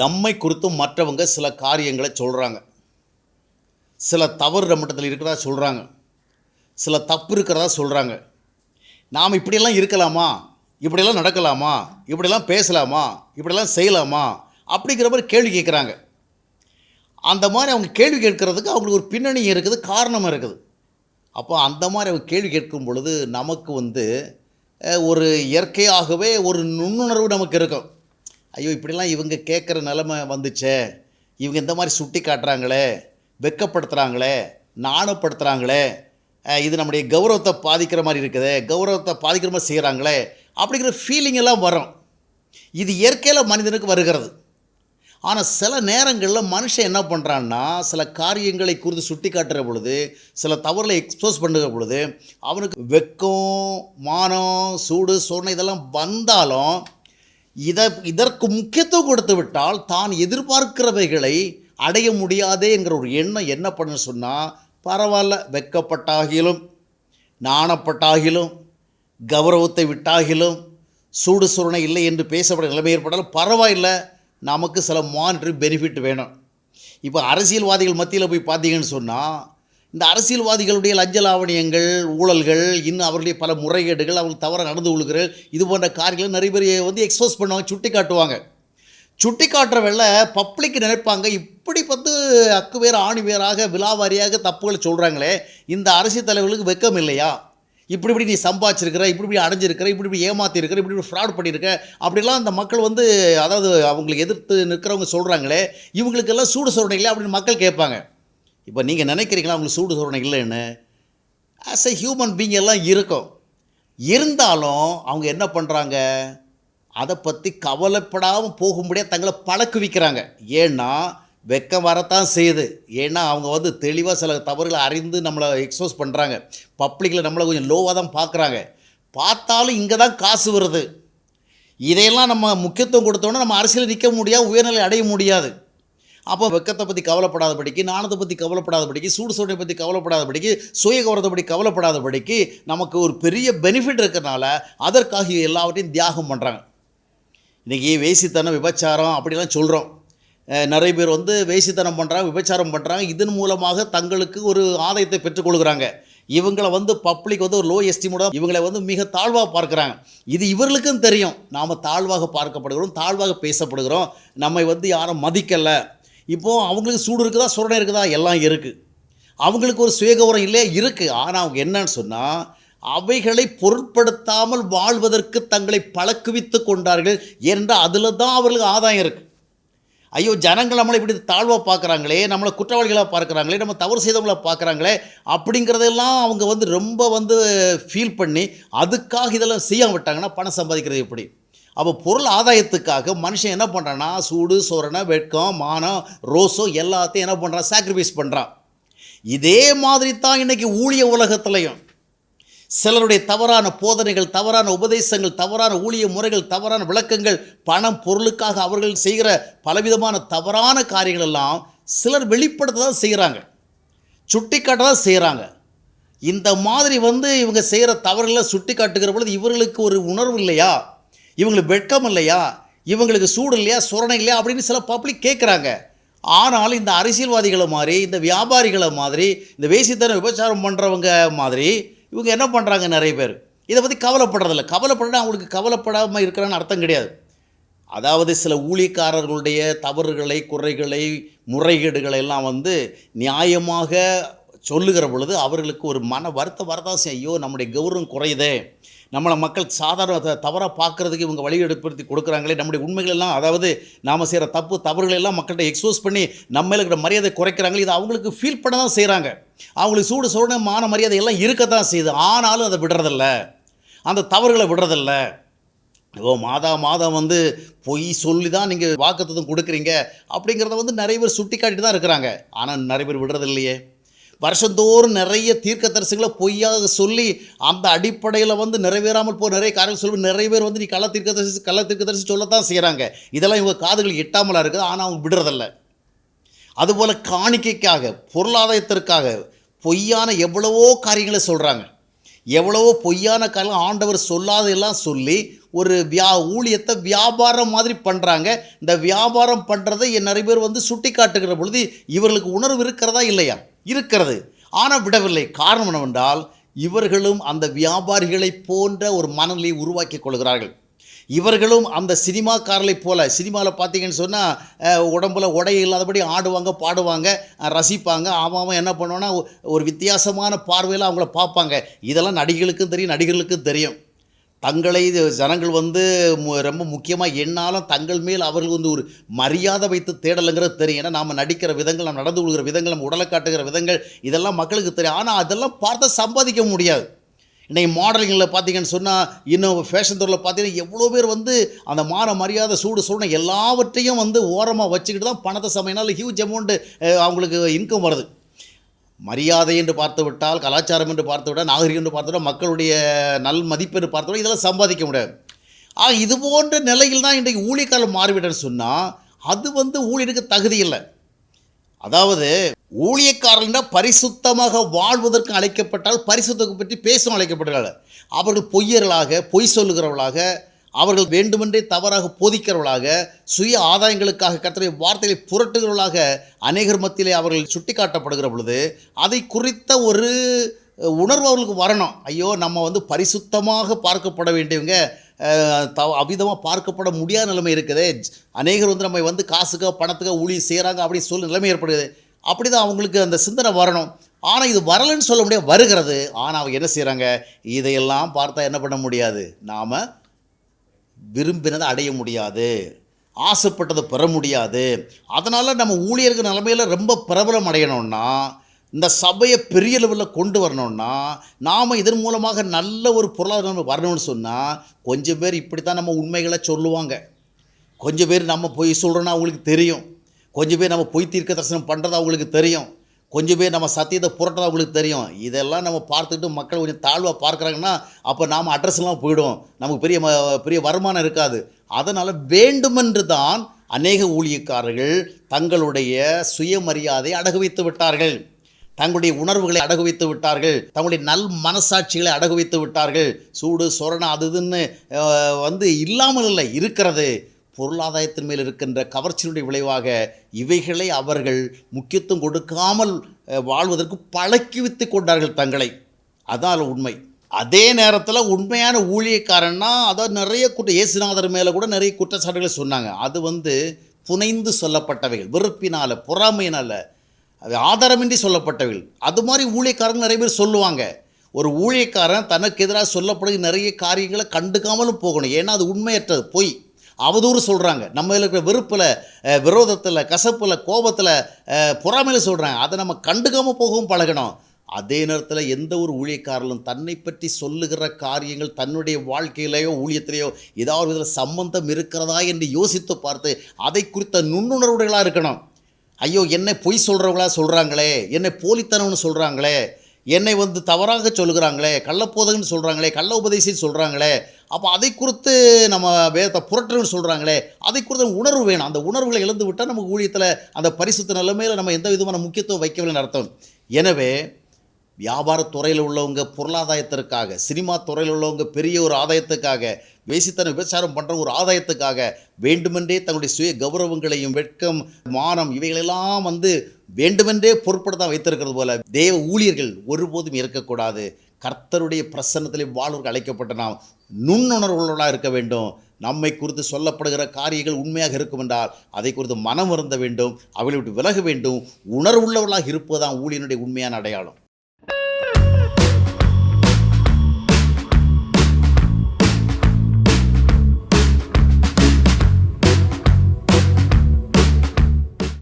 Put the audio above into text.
நம்மை குறித்து மற்றவங்க சில காரியங்களை சொல்கிறாங்க, சில தவறு நம்மிடத்தில் இருக்கிறதா சொல்கிறாங்க, சில தப்பு இருக்கிறதா சொல்கிறாங்க. நாம் இப்படியெல்லாம் இருக்கலாமா, இப்படியெல்லாம் நடக்கலாமா, இப்படியெல்லாம் பேசலாமா, இப்படியெல்லாம் செய்யலாமா அப்படிங்கிற மாதிரி கேள்வி கேட்குறாங்க. அந்த மாதிரி அவங்க கேள்வி கேட்கறதுக்கு அவங்களுக்கு ஒரு பின்னணி இருக்குது, காரணம் இருக்குது. அப்போ அந்த மாதிரி அவங்க கேள்வி கேட்கும் பொழுது நமக்கு ஒரு இயற்கையாகவே ஒரு நுண்ணுணர்வு நமக்கு இருக்கும். ஐயோ, இப்படிலாம் இவங்க கேட்குற நிலைமை வந்துச்சே, இவங்க இந்த மாதிரி சுட்டி காட்டுறாங்களே, வெட்கப்படுத்துகிறாங்களே, நாணப்படுத்துகிறாங்களே, இது நம்முடைய கௌரவத்தை பாதிக்கிற மாதிரி இருக்குதே, கௌரவத்தை பாதிக்கிற மாதிரி செய்கிறாங்களே அப்படிங்கிற ஃபீலிங் எல்லாம் வரும். இது இயற்கையில் மனிதனுக்கு வருகிறது. ஆனால் சில நேரங்களில் மனுஷன் என்ன பண்ணுறான்னா, சில காரியங்களை குறித்து சுட்டி காட்டுற பொழுது, சில தவறுகளை எக்ஸ்போஸ் பண்ணுற பொழுது அவனுக்கு வெட்கம், மானம், சூடு, சொரணை இதெல்லாம் வந்தாலும் இதற்கு முக்கியத்துவம் கொடுத்து விட்டால் தான் எதிர்பார்க்கிறவைகளை அடைய முடியாதே என்கிற ஒரு எண்ணம் என்ன பண்ண சொன்னால், பரவாயில்ல, வெட்கப்பட்டாகிலும், நாணப்பட்டாகிலும், கௌரவத்தை விட்டாகிலும், சூடு சுரணை இல்லை என்று பேசப்பட நிலைமை ஏற்பட்டாலும் பரவாயில்லை, நமக்கு சில மானிட்டரி பெனிஃபிட் வேணும். இப்போ அரசியல்வாதிகள் மத்தியில் போய் பார்த்தீங்கன்னு சொன்னால், இந்த அரசியல்வாதிகளுடைய லஞ்ச லாவணியங்கள், ஊழல்கள், இன்னும் அவர்களுடைய பல முறைகேடுகள், அவர்கள் தவறாக நடந்து கொள்கிறார்கள், இது போன்ற காரியங்களை நிறைய பேர் எக்ஸ்போஸ் பண்ணுவாங்க, சுட்டி காட்டுவாங்க. சுட்டி காட்டுற வேளை பப்ளிக் நினைப்பாங்க, இப்படி அக்கு வேறு ஆணி வேறாக விலாவாரியாக தப்புகளை சொல்கிறாங்களே, இந்த அரசியல் தலைவர்களுக்கு வெட்கம் இல்லையா, இப்படி நீ சம்பாதிச்சிருக்கிற, இப்படி அடைஞ்சிருக்கிற, இப்படி ஏமாற்றிருக்கிற, இப்படி ஃப்ராட் பண்ணியிருக்க அப்படிலாம் அந்த மக்கள் அதாவது அவங்களுக்கு எதிர்த்து நிற்கிறவங்க சொல்கிறாங்களே, இவங்களுக்கெல்லாம் சூடு சொரணை இல்லை அப்படின்னு மக்கள் கேட்பாங்க. இப்போ நீங்கள் நினைக்கிறீங்களா அவங்களுக்கு சூடு சொரணை இல்லைன்னு? ஆஸ் எ ஹியூமன் பீயிங் எல்லாம் இருக்கும். இருந்தாலும் அவங்க என்ன பண்ணுறாங்க, அதை பற்றி கவலைப்படாமல் போகும்படியாக தங்களை பழக்குவிக்கிறாங்க. ஏன்னா வெக்கம் வரத்தான் செய்யுது. ஏன்னா அவங்க தெளிவாக சில தவறுகளை அறிந்து நம்மளை எக்ஸ்போஸ் பண்ணுறாங்க. பப்ளிக்கில் நம்மளை கொஞ்சம் லோவாக தான் பார்க்குறாங்க. பார்த்தாலும் இங்கே தான் காசு வருது. இதையெல்லாம் நம்ம முக்கியத்துவம் கொடுத்தோன்னா நம்ம அரசியலில் நிற்க முடியாது, உயர்நிலை அடைய முடியாது. அப்போ வெக்கத்தை பற்றி கவலைப்படாதபடிக்கு, நாணத்தை பற்றி கவலைப்படாதபடிக்கு, சூடு சோடனை பற்றி கவலைப்படாதபடிக்கு, சுய கௌரவத்தை பற்றி கவலைப்படாதபடிக்கு நமக்கு ஒரு பெரிய பெனிஃபிட் இருக்கிறனால அதற்காக எல்லாவற்றையும் தியாகம் பண்ணுறாங்க. இன்றைக்கி வேசித்தனம், விபச்சாரம் அப்படிலாம் சொல்கிறோம். நிறைய பேர் வேசித்தனம் பண்ணுறாங்க, விபச்சாரம் பண்ணுறாங்க. இதன் மூலமாக தங்களுக்கு ஒரு ஆதாயத்தை பெற்றுக்கொள்கிறாங்க. இவங்களை பப்ளிக் ஒரு லோ எஸ்டிமோட இவங்களை மிக தாழ்வாக பார்க்குறாங்க. இது இவர்களுக்கும் தெரியும், நாம் தாழ்வாக பார்க்கப்படுகிறோம், தாழ்வாக பேசப்படுகிறோம், நம்மை யாரும் மதிக்கலை. இப்போது அவங்களுக்கு சூடு இருக்குதா, சுரணை இருக்குதா, எல்லாம் இருக்குது. அவங்களுக்கு ஒரு சுயகௌரவம் இல்லையா, இருக்குது. ஆனால் அவங்க என்னன்னு சொன்னால், அவைகளை பொருட்படுத்தாமல் வாழ்வதற்கு தங்களை பழக்குவித்து கொண்டார்கள் என்றால் அதில் தான் அவர்களுக்கு ஆதாயம் இருக்குது. ஐயோ, ஜனங்கள் நம்மளை இப்படி தாழ்வாக பார்க்குறாங்களே, நம்மளை குற்றவாளிகளாக பார்க்குறாங்களே, நம்ம தவறு செய்தவங்களாக பார்க்குறாங்களே அப்படிங்கிறதெல்லாம் அவங்க ரொம்ப ஃபீல் பண்ணி அதுக்காக இதெல்லாம் செய்ய விட்டாங்கன்னா பணம் சம்பாதிக்கிறது எப்படி? அப்போ பொருள் ஆதாயத்துக்காக மனுஷன் என்ன பண்ணுறான்னா, சூடு சொரணை, வெட்கம், மானம், ரோசம் எல்லாத்தையும் என்ன பண்ணுறான், சாக்ரிஃபைஸ் பண்ணுறான். இதே மாதிரி தான் இன்றைக்கி ஊழிய உலகத்துலையும் சிலருடைய தவறான போதனைகள், தவறான உபதேசங்கள், தவறான ஊழிய முறைகள், தவறான விளக்கங்கள், பணம், பொருளுக்காக அவர்கள் செய்கிற பலவிதமான தவறான காரியங்கள் எல்லாம் சிலர் வெளிப்படுத்த தான் செய்கிறாங்க, சுட்டி காட்ட தான் செய்கிறாங்க. இந்த மாதிரி இவங்க செய்கிற தவறுகளை சுட்டி காட்டுகிற பொழுது இவர்களுக்கு ஒரு உணர்வு இல்லையா, இவங்களுக்கு வெட்கம் இல்லையா, இவங்களுக்கு சூடு இல்லையா, சுரணை இல்லையா அப்படின்னு சில பப்ளிக் கேட்குறாங்க. ஆனாலும் இந்த அரசியல்வாதிகளை மாதிரி, இந்த வியாபாரிகளை மாதிரி, இந்த வேசித்தனம் விபச்சாரம் பண்ணுறவங்க மாதிரி இவங்க என்ன பண்ணுறாங்க, நிறைய பேர் இதை பற்றி கவலைப்படுறதில்ல. கவலைப்படுறா அவங்களுக்கு கவலைப்படாமல் இருக்கிறான்னு அர்த்தம் கிடையாது. அதாவது சில ஊழியக்காரர்களுடைய தவறுகளை, குறைகளை, முறைகேடுகளை எல்லாம் நியாயமாக சொல்லுகிற பொழுது அவர்களுக்கு ஒரு மன வருத்தம் வரதான் செய்யும். ஐயோ, நம்முடைய கௌரவம் குறையுதே, நம்மளை மக்கள் சாதாரண தவறாக பார்க்குறதுக்கு இவங்க வழி எடுப்படுத்தி கொடுக்குறாங்களே, நம்முடைய உண்மைகளெல்லாம், அதாவது நாம் செய்கிற தவறுகளெல்லாம் மக்கள்கிட்ட எக்ஸ்போஸ் பண்ணி நம்ம மேலே இருக்கிற மரியாதை குறைக்கிறாங்களே, இது அவங்களுக்கு ஃபீல் பண்ண தான் செய்கிறாங்க. அவங்களுக்கு சூடு சோடனை, மான மரியாதை எல்லாம் இருக்க தான் செய்யுது. ஆனாலும் அதை விடுறதில்ல, அந்த தவறுகளை விடுறதில்ல. மாதம் பொய் சொல்லி தான் நீங்கள் வாக்குத்தத்தம் கொடுக்குறீங்க அப்படிங்கிறத நிறைய பேர் சுட்டி காட்டிட்டு தான் இருக்கிறாங்க. ஆனால் நிறைய பேர் விடுறதில்லையே. வருஷந்தோறும் நிறைய தீர்க்கதரிசிகளை பொய்யாக சொல்லி அந்த அடிப்படையில் நிறைவேறாமல் போகிற நிறைய காரியங்கள் சொல்லி நிறைய பேர் நீ கள்ள தீர்க்கதரிசி சொல்லத்தான் செய்கிறாங்க. இதெல்லாம் இவங்க காதுகள் எட்டாமலாக இருக்குது. ஆனால் அவங்க விடுறதில்ல. அதுபோல் காணிக்கைக்காக, பொருளாதாரத்திற்காக பொய்யான எவ்வளவோ காரியங்களை சொல்கிறாங்க. எவ்வளவோ பொய்யான காரியம் ஆண்டவர் சொல்லாதெல்லாம் சொல்லி ஒரு ஊழியத்தை வியாபாரம் மாதிரி பண்ணுறாங்க. இந்த வியாபாரம் பண்ணுறதை நிறைய பேர் வந்து சுட்டி காட்டுகிற பொழுது இவர்களுக்கு உணர்வு இருக்கிறதா இல்லையா? இருக்கிறது. ஆனால் விடவில்லை. காரணம் என்னவென்றால் இவர்களும் அந்த வியாபாரிகளைப் போன்ற ஒரு மனநிலையை உருவாக்கிக் கொள்கிறார்கள். இவர்களும் அந்த சினிமாக்காரர்களைப் போல, சினிமாவில் பார்த்தீங்கன்னு சொன்னால் உடம்புல உடை இல்லாதபடி ஆடுவாங்க, பாடுவாங்க, ரசிப்பாங்க. அவன் என்ன பண்ணுவான்னா ஒரு வித்தியாசமான பார்வையில் அவங்கள பார்ப்பாங்க. இதெல்லாம் நடிகர்களுக்கும் தெரியும், நடிகர்களுக்கும் தெரியும். தங்களை ஜனங்கள் வந்து ரொம்ப முக்கியமாக எண்ணாலும் தங்கள் மேல் அவர்கள் வந்து ஒரு மரியாதை வைத்து தேடலுங்கிறது தெரியும். ஏன்னா நாம் நடிக்கிற விதங்கள், நம்ம நடந்து கொள்கிற விதங்கள், நம்ம உடலை காட்டுகிற விதங்கள் இதெல்லாம் மக்களுக்கு தெரியும். ஆனால் அதெல்லாம் பார்த்தா சம்பாதிக்க முடியாது. இன்றைக்கி மாடலிங்கில் பார்த்தீங்கன்னு சொன்னால், இன்னும் ஃபேஷன் துறையில் பார்த்தீங்கன்னா எவ்வளோ பேர் வந்து அந்த மரியாதை சூடு எல்லாவற்றையும் வந்து ஓரமாக வச்சுக்கிட்டு தான் பணத்தை சமையனால ஹியூஜ் அமௌண்ட்டு அவங்களுக்கு இன்கம் வருது. மரியாதை என்று பார்த்து விட்டால், கலாச்சாரம் என்று பார்த்து விட்டால், நாகரிகம் என்று பார்த்து விட்டால், மக்களுடைய நல் மதிப்பு என்று பார்த்து விட்டால் இதெல்லாம் சம்பாதிக்க முடியாது. இது போன்ற நிலையில் தான் இன்றைக்கு ஊழியக்காரர்கள் மாறிவிட்டேன்னு சொன்னால் அது வந்து ஊழியருக்கு தகுதி இல்லை. அதாவது ஊழியக்காரர்கள் பரிசுத்தமாக வாழ்வதற்கு அழைக்கப்பட்டால் பரிசுத்தத்தை பற்றி பேசும் அழைக்கப்பட்டார்கள். அவர்கள் பொய்யர்களாக, பொய் சொல்லுகிறவர்களாக, அவர்கள் வேண்டுமென்றே தவறாக போதிக்கிறவர்களாக, சுய ஆதாயங்களுக்காக கர்த்தருடைய வார்த்தைகளை புரட்டுகிறவர்களாக அநேகர் மத்தியிலே அவர்கள் சுட்டி காட்டப்படுகிற பொழுது அதை குறித்த ஒரு உணர்வு அவர்களுக்கு வரணும். ஐயோ, நம்ம வந்து பரிசுத்தமாக பார்க்கப்பட வேண்டியவங்க அவ்விதமாக பார்க்கப்பட முடியாத நிலைமை இருக்குது. அநேகர் வந்து நம்ம வந்து காசுக்காக பணத்துக்காக ஊழியம் செய்கிறாங்க அப்படின்னு சொல்லி நிலைமை ஏற்படுது. அப்படி தான் அவங்களுக்கு அந்த சிந்தனை வரணும். ஆனால் இது வரலைன்னு சொல்ல முடியாது, வருகிறது. ஆனால் அவங்க என்ன செய்கிறாங்க? இதையெல்லாம் பார்த்தா என்ன பண்ண முடியாது, நாம் விரும்பினதை அடைய முடியாது, ஆசைப்பட்டதை பெற முடியாது. அதனால் நம்ம ஊழியர்கள் நிலைமையில் ரொம்ப பிரபலம் அடையணும்னா, இந்த சபையை பெரிய லெவலில் கொண்டு வரணும்னா, நாம் இதன் மூலமாக நல்ல ஒரு பொருளாதாரம் வரணும்னு சொன்னால் கொஞ்சம் பேர் இப்படி தான் நம்ம உண்மைகளை சொல்லுவாங்க. கொஞ்சம் பேர் நம்ம பொய் சொல்கிறோன்னா அவங்களுக்கு தெரியும். கொஞ்சம் பேர் நம்ம பொய் தீர்க்க தரிசனம் பண்ணுறது அவங்களுக்கு தெரியும். கொஞ்சம் பேர் நம்ம சத்தியத்தை புரட்டுறது அவங்களுக்கு தெரியும். இதெல்லாம் நம்ம பார்த்துக்கிட்டு மக்கள் கொஞ்சம் தாழ்வாக பார்க்குறாங்கன்னா அப்போ நாம் அட்ரஸ்லாம் போயிடும், நமக்கு பெரிய வருமானம் இருக்காது. அதனால் வேண்டுமென்று தான் அநேக ஊழியக்காரர்கள் தங்களுடைய சுயமரியாதையை அடகு வைத்து விட்டார்கள், தங்களுடைய உணர்வுகளை அடகு வைத்து விட்டார்கள், தங்களுடைய நல் மனசாட்சிகளை அடகு வைத்து விட்டார்கள். சூடு சொரணை அது இதுன்னு வந்து இல்லாமல் இல்லை, இருக்கிறது. பொருளாதாரத்தின் மேல் இருக்கின்ற கவர்ச்சியினுடைய விளைவாக இவைகளை அவர்கள் முக்கியத்துவம் கொடுக்காமல் வாழ்வதற்கு பழக்கி வைத்து கொண்டார்கள் தங்களை. அதான் உண்மை. அதே நேரத்தில் உண்மையான ஊழியக்காரன்னா அதாவது நிறைய இயேசுநாதர் மேலே கூட நிறைய குற்றச்சாட்டுகளை சொன்னாங்க. அது வந்து புனைந்து சொல்லப்பட்டவைகள், வெறுப்பினால், பொறாமையினால், அது ஆதாரமின்றி சொல்லப்பட்டவைகள். அது மாதிரி ஊழியக்காரங்க நிறைய பேர் சொல்லுவாங்க. ஒரு ஊழியக்காரன் தனக்கு எதிராக சொல்லப்படுகிற நிறைய காரியங்களை கண்டுக்காமலும் போகணும். ஏன்னா அது உண்மையற்றது, பொய், அவதூறு சொல்கிறாங்க. நம்ம இருக்கிற வெறுப்பில், விரோதத்தில், கசப்பில், கோபத்தில், பொறாமையில் சொல்கிறாங்க. அதை நம்ம கண்டுக்காமல் போகவும் பழகணும். அதே நேரத்தில் எந்த ஒரு ஊழியக்காரர்களும் தன்னை பற்றி சொல்லுகிற காரியங்கள் தன்னுடைய வாழ்க்கையிலேயோ ஊழியத்திலேயோ ஏதாவது விதத்தில் சம்பந்தம் இருக்கிறதா என்று யோசித்து பார்த்து அதை குறித்த நுண்ணுணர்வுகளாக இருக்கணும். ஐயோ, என்னை பொய் சொல்கிறாங்களே, என்னை போலித்தனம்னு சொல்கிறாங்களே, என்னை வந்து தவறாக சொல்லுகிறாங்களே, கள்ளப்போதகன்னு சொல்கிறாங்களே, கள்ள உபதேசின்னு சொல்கிறாங்களே, அப்போ அதை குறித்து நம்ம வேதத்தை புரட்டுன்னு சொல்கிறாங்களே, அதை குறித்த உணர்வு வேணும். அந்த உணர்வுகளை இழந்து விட்டால் நமக்கு ஊழியத்தில் அந்த பரிசுத்த நிலைமையில் நம்ம எந்த விதமான முக்கியத்துவம் வைக்கவில்லைன்னு அர்த்தம். எனவே வியாபாரத்துறையில் உள்ளவங்க பொருளாதாயத்திற்காக, சினிமா துறையில் உள்ளவங்க பெரிய ஒரு ஆதாயத்துக்காக, வேசித்தனம் விபச்சாரம் பண்ணுற ஒரு ஆதாயத்துக்காக வேண்டுமென்றே தங்களுடைய சுய கௌரவங்களையும் வெட்கம், மானம் இவைகளெல்லாம் வந்து வேண்டுமென்றே பொருட்படுத்த வைத்திருக்கிறது போல தேவ ஊழியர்கள் ஒருபோதும் இருக்கக்கூடாது. கர்த்தருடைய பிரசன்னத்திலே வாழ்வர்கள் அழைக்கப்பட்ட நாம் நுண்ணுணர்வுள்ளவர்களாக இருக்க வேண்டும். நம்மை குறித்து சொல்லப்படுகிற காரியங்கள் உண்மையாக இருக்கும் என்றால் அதை குறித்து மனம் வருந்த வேண்டும், அவளை விட்டு விலக வேண்டும். உணர்வுள்ளவர்களாக இருப்பதுதான் ஊழியனுடைய உண்மையான அடையாளம்.